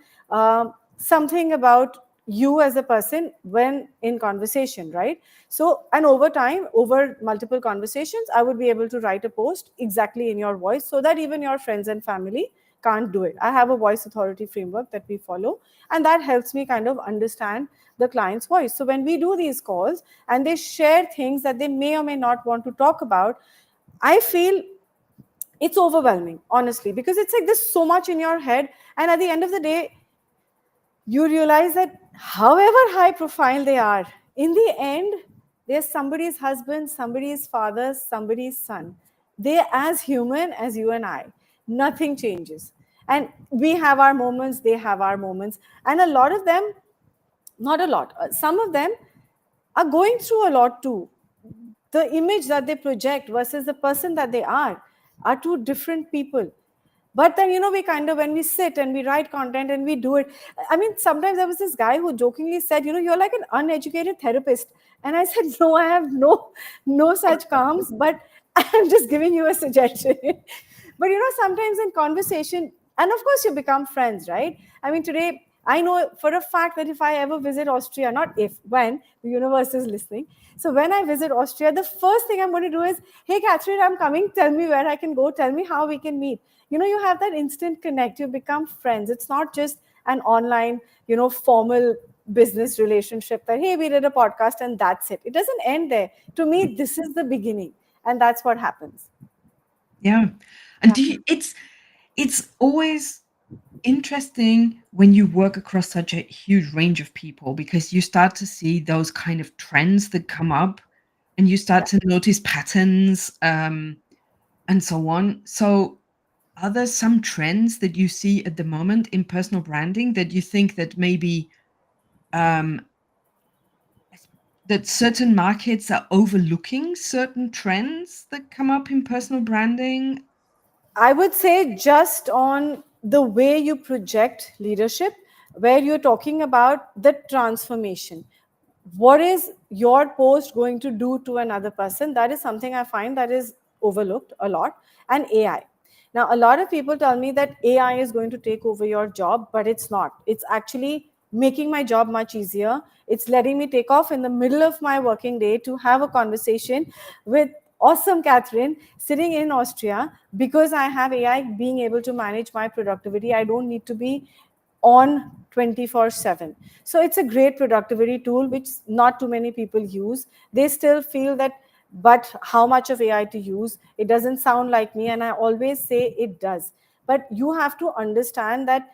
something about you as a person when in conversation, right? So, and over time, over multiple conversations, I would be able to write a post exactly in your voice so that even your friends and family can't do it. I have a voice authority framework that we follow, and that helps me kind of understand the client's voice. So, when we do these calls and they share things that they may or may not want to talk about, I feel it's overwhelming, honestly, because it's like there's so much in your head. And at the end of the day, you realize that however high profile they are, in the end, they're somebody's husband, somebody's father, somebody's son. They're as human as you and I. Nothing changes. And we have our moments, they have our moments. And a lot of them, not a lot, some of them are going through a lot too. The image that they project versus the person that they are two different people. But then we kind of, when we sit and we write content and we do it, I mean, sometimes there was this guy who jokingly said, you're like an uneducated therapist. And I said, no, I have no such calms, but I'm just giving you a suggestion. But sometimes in conversation, and of course you become friends, right? I mean, today I know for a fact that if I ever visit Austria, not if, when the universe is listening. So when I visit Austria, the first thing I'm going to do is, hey, Catherine, I'm coming. Tell me where I can go. Tell me how we can meet. You have that instant connect. You become friends. It's not just an online, formal business relationship that, hey, we did a podcast and that's it. It doesn't end there. To me, this is the beginning, and that's what happens. Yeah. And Yeah. do you, it's always interesting when you work across such a huge range of people because you start to see those kind of trends that come up and you start Yeah. to notice patterns and so on. So are there some trends that you see at the moment in personal branding that you think that maybe um, s- that certain markets are overlooking certain trends that come up in personal branding? I would say just on the way you project leadership, where you're talking about the transformation. What is your post going to do to another person? That is something I find that is overlooked a lot. And AI. Now, a lot of people tell me that AI is going to take over your job, but it's not. It's actually making my job much easier. It's letting me take off in the middle of my working day to have a conversation with awesome Catherine sitting in Austria because I have AI being able to manage my productivity. I don't need to be on 24/7. So it's a great productivity tool which not too many people use. They still feel that, but how much of AI to use? It doesn't sound like me, and I always say it does. But you have to understand that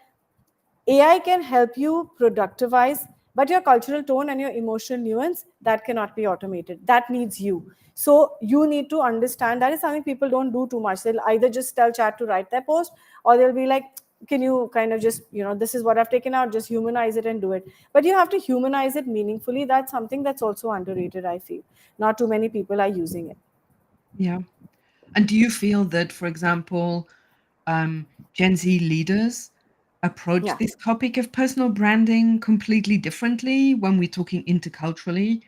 AI can help you productivize, but your cultural tone and your emotional nuance, that cannot be automated. That needs you. So you need to understand that is something people don't do too much. They'll either just tell chat to write their post, or they'll be like, can you kind of just, this is what I've taken out, just humanize it and do it. But you have to humanize it meaningfully. That's something that's also underrated, I feel. Not too many people are using it. Yeah. And do you feel that, for example, Gen Z leaders approach Yeah. this topic of personal branding completely differently when we're talking interculturally?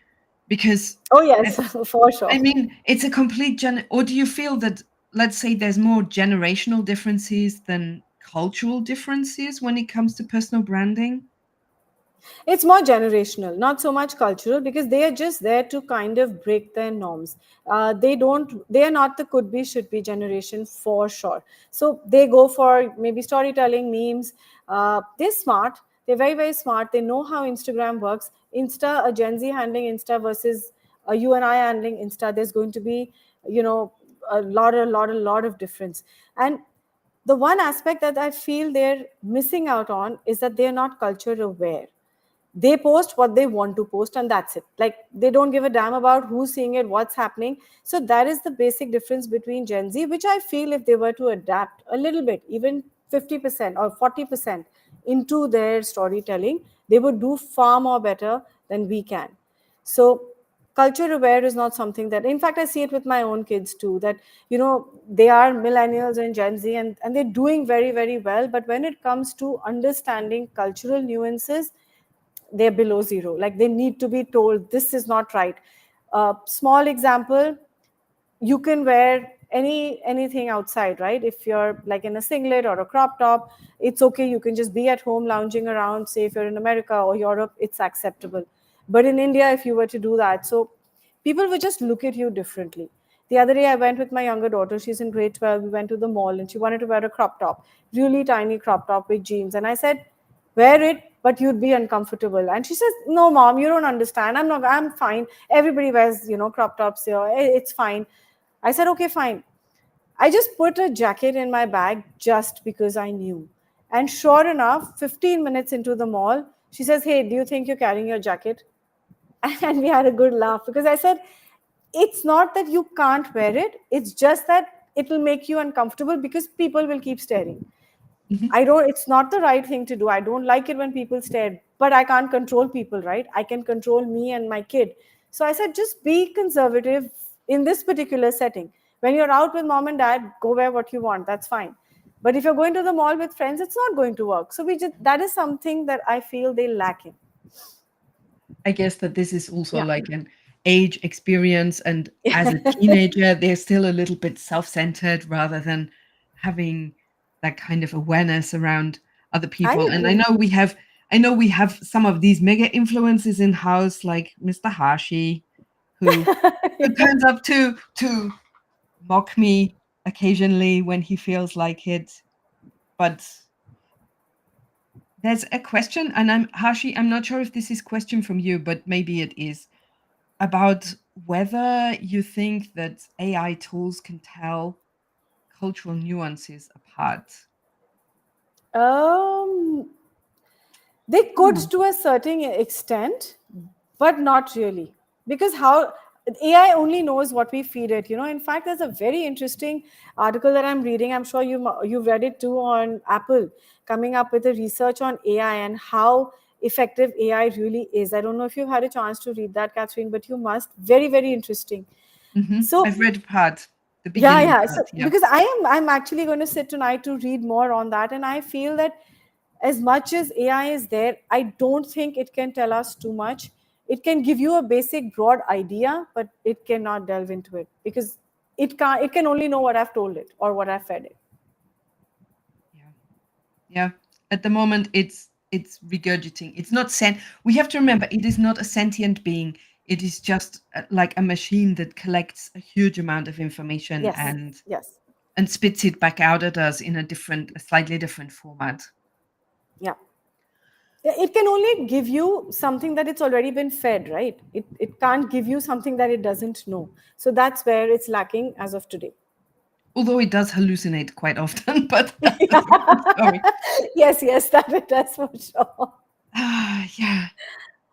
Because Oh, yes, I, for sure. I mean, it's a complete or do you feel that, let's say, there's more generational differences than cultural differences when it comes to personal branding? It's more generational, not so much cultural, because they are just there to kind of break their norms. They are not the could be, should be generation for sure. So they go for maybe storytelling, memes. They're smart. They're very, very smart. They know how Instagram works. A Gen Z handling Insta versus you and I handling Insta, there's going to be, you know, a lot of difference. And the one aspect that I feel they're missing out on is that they're not culture aware. They post what they want to post, and that's it. Like, they don't give a damn about who's seeing it, what's happening. So that is the basic difference between Gen Z, which I feel if they were to adapt a little bit, even 50% or 40% into their storytelling, they would do far more better than we can. So culture aware is not something that, in fact, I see it with my own kids too, that they are millennials and Gen Z, and they're doing very, very well. But when it comes to understanding cultural nuances, they're below zero. Like, they need to be told this is not right. Small example, you can wear anything outside, right? If you're like in a singlet or a crop top, it's okay. You can just be at home lounging around. Say if you're in America or Europe, it's acceptable. But in India, if you were to do that, so people would just look at you differently. The other day I went with my younger daughter, she's in grade 12. We went to the mall and she wanted to wear a crop top, really tiny crop top with jeans, and I said, wear it, but you'd be uncomfortable. And she says, no mom, you don't understand. I'm fine. Everybody wears, crop tops here. It's fine. I said, okay, fine. I just put a jacket in my bag just because I knew. And sure enough, 15 minutes into the mall, she says, hey, do you think you're carrying your jacket? And we had a good laugh because I said, it's not that you can't wear it, it's just that it will make you uncomfortable because people will keep staring. Mhm. I don't, it's not the right thing to do. I don't like it when people stare, but I can't control people, right? I can control me and my kid. So I said, just be conservative in this particular setting. When you're out with mom and dad, go wear what you want. That's fine. But if you're going to the mall with friends, it's not going to work. So that is something that I feel they lack in. I guess that this is also Yeah. like an age experience, and as a teenager, they're still a little bit self-centered rather than having that kind of awareness around other I people. And agree. I know we have some of these mega influences in house, like Mr. Hashi, who turns up to mock me occasionally when he feels like it. But There's a question, and I'm not sure if this is question from you, but maybe it is about whether you think that AI tools can tell cultural nuances apart. Um, they could Hmm. to a certain extent, but not really. Because how AI only knows what we feed it. In fact, there's a very interesting article that I'm reading. I'm sure you've read it too on Apple, coming up with a research on AI and how effective AI really is. I don't know if you've had a chance to read that, Catherine, but you must. Very, very interesting. I've So read part, the yeah, beginning yeah. So part. Yeah. because I'm actually going to sit tonight to read more on that, and I feel that as much as AI is there, I don't think it can tell us too much. It can give you a basic broad idea, but it cannot delve into it because it can only know what I've told it or what I've fed it. Yeah. Yeah. At the moment, it's regurgitating. It's not sent. We have to remember, it is not a sentient being. It is just like a machine that collects a huge amount of information Yes, yes, and spits it back out at us in a slightly different format. yeah. It can only give you something that it's already been fed, right? It can't give you something that it doesn't know. So that's where it's lacking as of today. Although it does hallucinate quite often, but that's a different story. Yes, yes, that it does for sure. Yeah.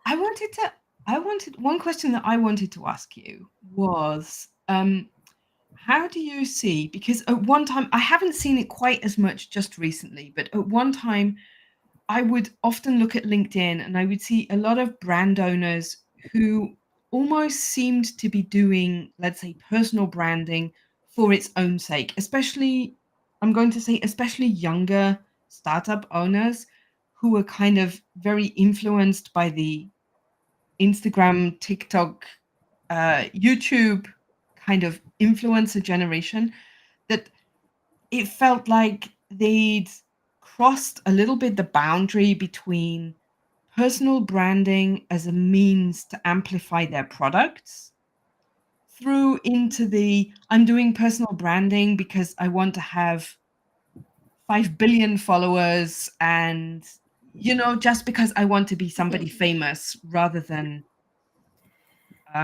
I wanted to I wanted one question that I wanted to ask you was, how do you see, because at one time I haven't seen it quite as much just recently, but at one time I would often look at LinkedIn and I would see a lot of brand owners who almost seemed to be doing, let's say, personal branding for its own sake, especially, I'm going to say, especially younger startup owners who were kind of very influenced by the Instagram, TikTok, YouTube kind of influencer generation, that it felt like they'd crossed a little bit the boundary between personal branding as a means to amplify their products through into the I'm doing personal branding because I want to have 5 billion followers and just because I want to be somebody famous rather than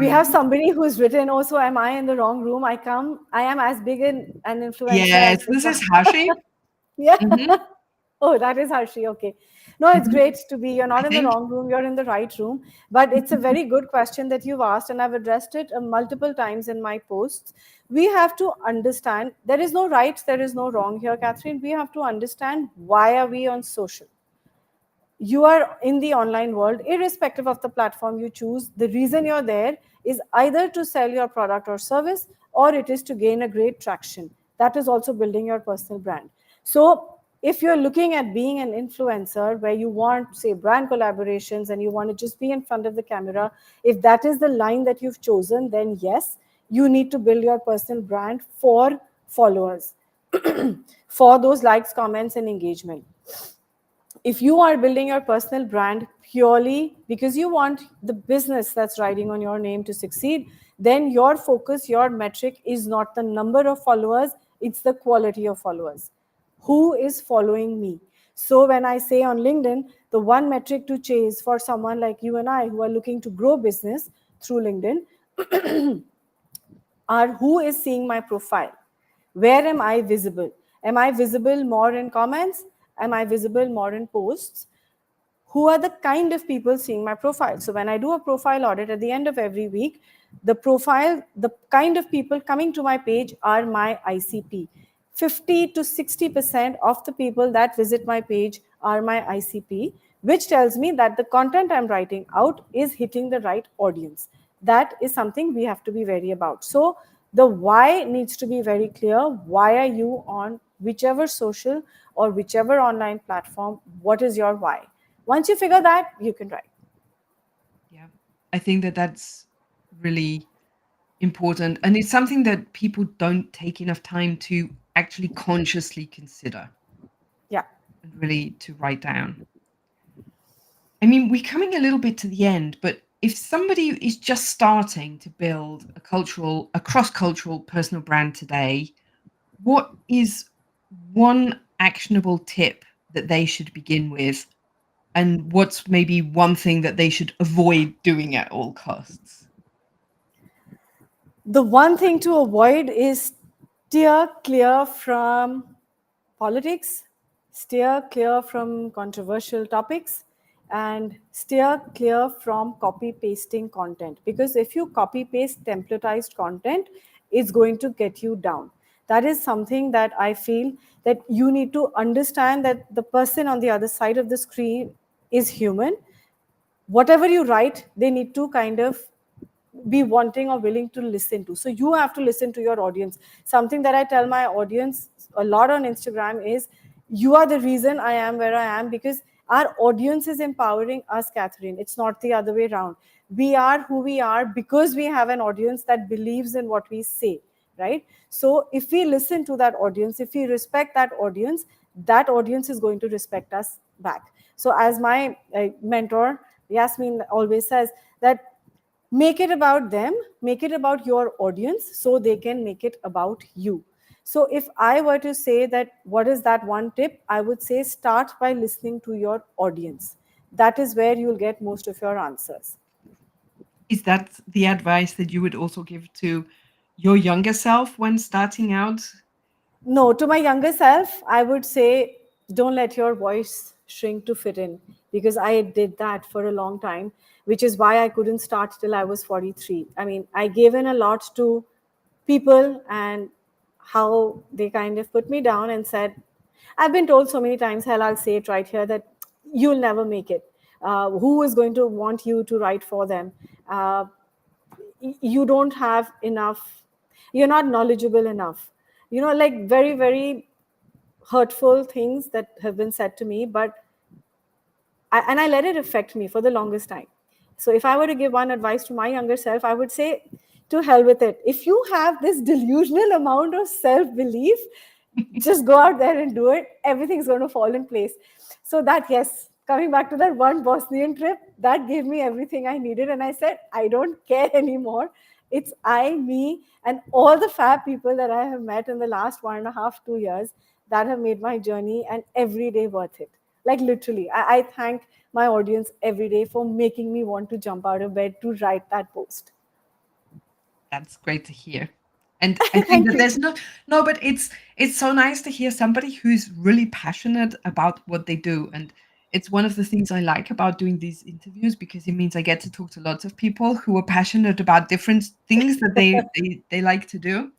We have um somebody who's written, "Oh, so am I in the wrong room? I am as big an influencer yes, as this this one." is Hashi. Yeah. Hmm. Oh, that is Harshi. Okay. No, it's Hmm. great to be. You're I not in the think. wrong room. You're in the right room. But it's a very good question that you've asked, and I've addressed it multiple times in my posts. We have to understand there is no right, there is no wrong here, Catherine. We have to understand why are we on social. You are in the online world, irrespective of the platform you choose. The reason you're there is either to sell your product or service, or it is to gain a great traction. That is also building your personal brand. So if you're looking at being an influencer where you want, say, brand collaborations and you want to just be in front of the camera, if that is the line that you've chosen, then yes, you need to build your personal brand for followers, for those likes, comments, and engagement. If you are building your personal brand purely because you want the business that's riding on your name to succeed, then your focus, your metric is not the number of followers, it's the quality of followers. Who is following me? So when I say on LinkedIn, the one metric to chase for someone like you and I who are looking to grow business through LinkedIn are who is seeing my profile. Where am I visible? Am I visible more in comments? Am I visible more in posts? Who are the kind of people seeing my profile? So when I do a profile audit at the end of every week, the kind of people coming to my page are my ICP. 50 to 60% of the people that visit my page are my ICP, which tells me that the content I'm writing out is hitting the right audience. That is something we have to be very about. So the why needs to be very clear. Why are you on whichever social or whichever online platform? What is your why? Once you figure that, you can write. Yeah, I think that that's really important, and it's something that people don't take enough time to actually consciously consider Yeah. and really to write down. I mean, we're coming a little bit to the end, but if somebody is just starting to build a cross-cultural personal brand today, what is one actionable tip that they should begin with? and what's maybe one thing that they should avoid doing at all costs? The one thing to avoid is steer clear from politics, steer clear from controversial topics, and steer clear from copy pasting content. Because if you copy paste templatized content, it's going to get you down. That is something that I feel that you need to understand, that the person on the other side of the screen is human. Whatever you write, they need to kind of be wanting or willing to listen to. So you have to listen to your audience. Something that I tell my audience a lot on Instagram is, you are the reason I am where I am, because our audience is empowering us, Catherine. It's not the other way around. We are who we are because we have an audience that believes in what we say, right? So if we listen to that audience, if we respect that audience is going to respect us back. So as my mentor Yasmin always says, that make it about them, make it about your audience, so they can make it about you. So if I were to say that what is that one tip, I would say start by listening to your audience. That is where you'll get most of your answers. Is that the advice that you would also give to your younger self when starting out? No, to my younger self, I would say don't let your voice shrink to fit in, because I did that for a long time, which is why I couldn't start till I was 43. I mean, I gave in a lot to people and how they kind of put me down and said, I've been told so many times, hell, I'll say it right here, that you'll never make it. Who is going to want you to write for them? You don't have enough, you're not knowledgeable enough, like very very hurtful things that have been said to me. But I let it affect me for the longest time. So if I were to give one advice to my younger self, I would say, to hell with it. If you have this delusional amount of self belief, just go out there and do it. Everything's going to fall in place. So that, yes, coming back to that one Bosnian trip, that gave me everything I needed. And I said, I don't care anymore. It's I, me, and all the fab people that I have met in the last 1.5, 2 years that have made my journey and every day worth it. Like literally, I thank my audience every day for making me want to jump out of bed to write that post. That's great to hear. And I think Thank that you. there's no, but it's so nice to hear somebody who's really passionate about what they do. And it's one of the things I like about doing these interviews, because it means I get to talk to lots of people who are passionate about different things that they like to do.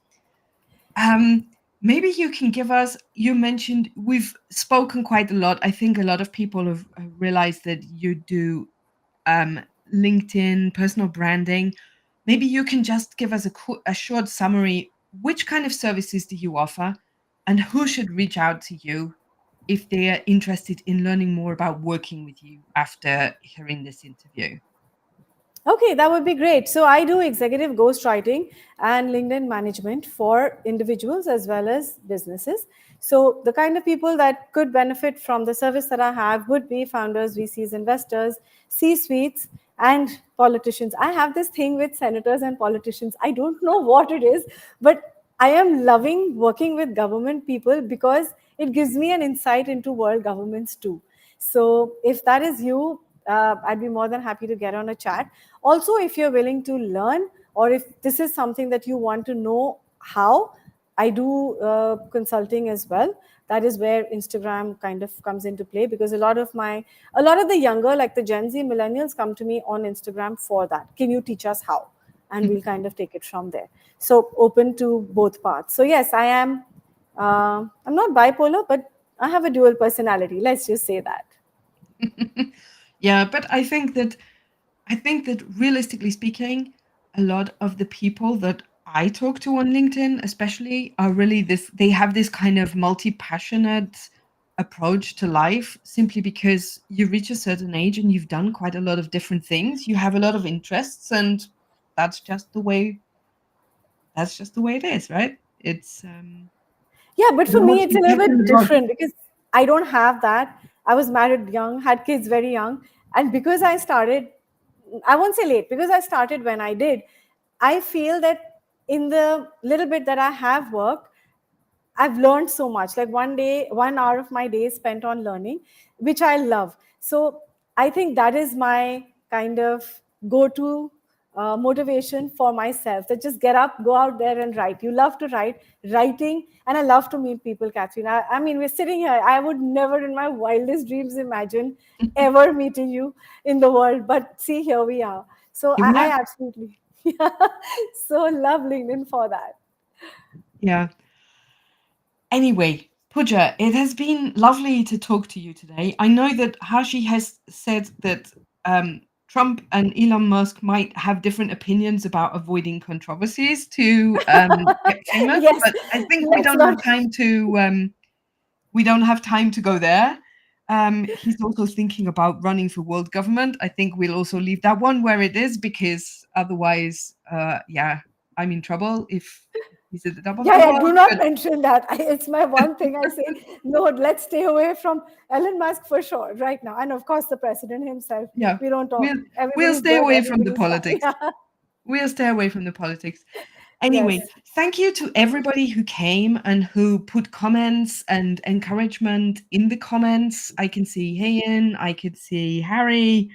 Um, Maybe you can give us, you mentioned we've spoken quite a lot. I think a lot of people have realized that you do um, LinkedIn, personal branding. Maybe you can just give us a short summary. Which kind of services do you offer, and who should reach out to you if they are interested in learning more about working with you after hearing this interview? Okay, that would be great. So I do executive ghostwriting and LinkedIn management for individuals as well as businesses. So the kind of people that could benefit from the service that I have would be founders, VCs, investors, C-suites, and politicians. I have this thing with senators and politicians. I don't know what it is, but I am loving working with government people because it gives me an insight into world governments too. So if that is you, I'd be more than happy to get on a chat. Also, if you're willing to learn, or if this is something that you want to know how, I do consulting as well. That is where Instagram kind of comes into play, because a lot of the younger, like the Gen Z millennials, come to me on Instagram for that. Can you teach us how? And we'll kind of take it from there. So open to both paths. So yes, I am. I'm not bipolar, but I have a dual personality. Let's just say that. Yeah, but I think that realistically speaking, a lot of the people that I talk to on LinkedIn, especially, are really this, they have this kind of multi-passionate approach to life, simply because you reach a certain age and you've done quite a lot of different things. You have a lot of interests, and that's just the way that's just the way it is, right? It's Yeah, but you for don't want me, to it's a be little kept in bit the box. different because I don't have that. I was married young, had kids very young. And because I started, I won't say late, because I started when I did, I feel that in the little bit that I have worked, I've learned so much. Like 1 hour of my day is spent on learning, which I love. So I think that is my kind of go-to motivation for myself. That just get up, go out there and write. You love to write, writing, and I love to meet people, Catherine. I mean, we're sitting here. I would never, in my wildest dreams, imagine ever meeting you in the world. But see, here we are. So Here we are. I absolutely, yeah, so love LinkedIn for that. Yeah. Anyway, Pooja, it has been lovely to talk to you today. I know that Hashi has said that Trump and Elon Musk might have different opinions about avoiding controversies to get famous, Yes, but I think let's not. we don't have time to go there. He's also thinking about running for world government. I think we'll also leave that one where it is because otherwise, yeah, I'm in trouble if he's at the top of Yeah, the yeah, do world. not But mention that. It's my one thing I say. No, let's stay away from Elon Musk for sure right now. And of course, the president himself. yeah, We don't talk. we'll Everybody's stay good. away from the Everybody's fine. politics. Yeah. We'll stay away from the politics. Yes. Anyway, thank you to everybody who came and who put comments and encouragement in the comments. I can see Hayen, I could see Harry,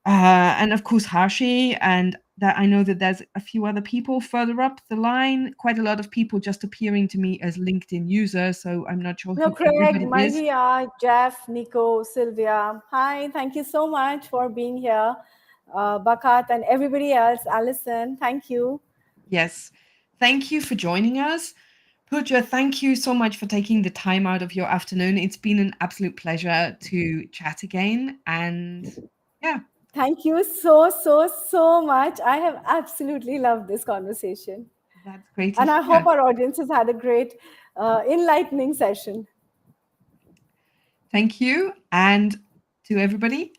and of course Hashi, and that I know that there's a few other people further up the line. Quite a lot of people just appearing to me as LinkedIn users, so I'm not sure No, who Craig, everybody is. Mahia, Jeff, Nico, Sylvia. Hi, thank you so much for being here. Bakat and everybody else. Alison, thank you. Yes. Thank you for joining us. Pooja, thank you so much for taking the time out of your afternoon. It's been an absolute pleasure to chat again. And yeah, Thank you so, so, so much. I have absolutely loved this conversation. that's great to And I hope hear. our audience has had a great, enlightening session. Thank you. And to everybody,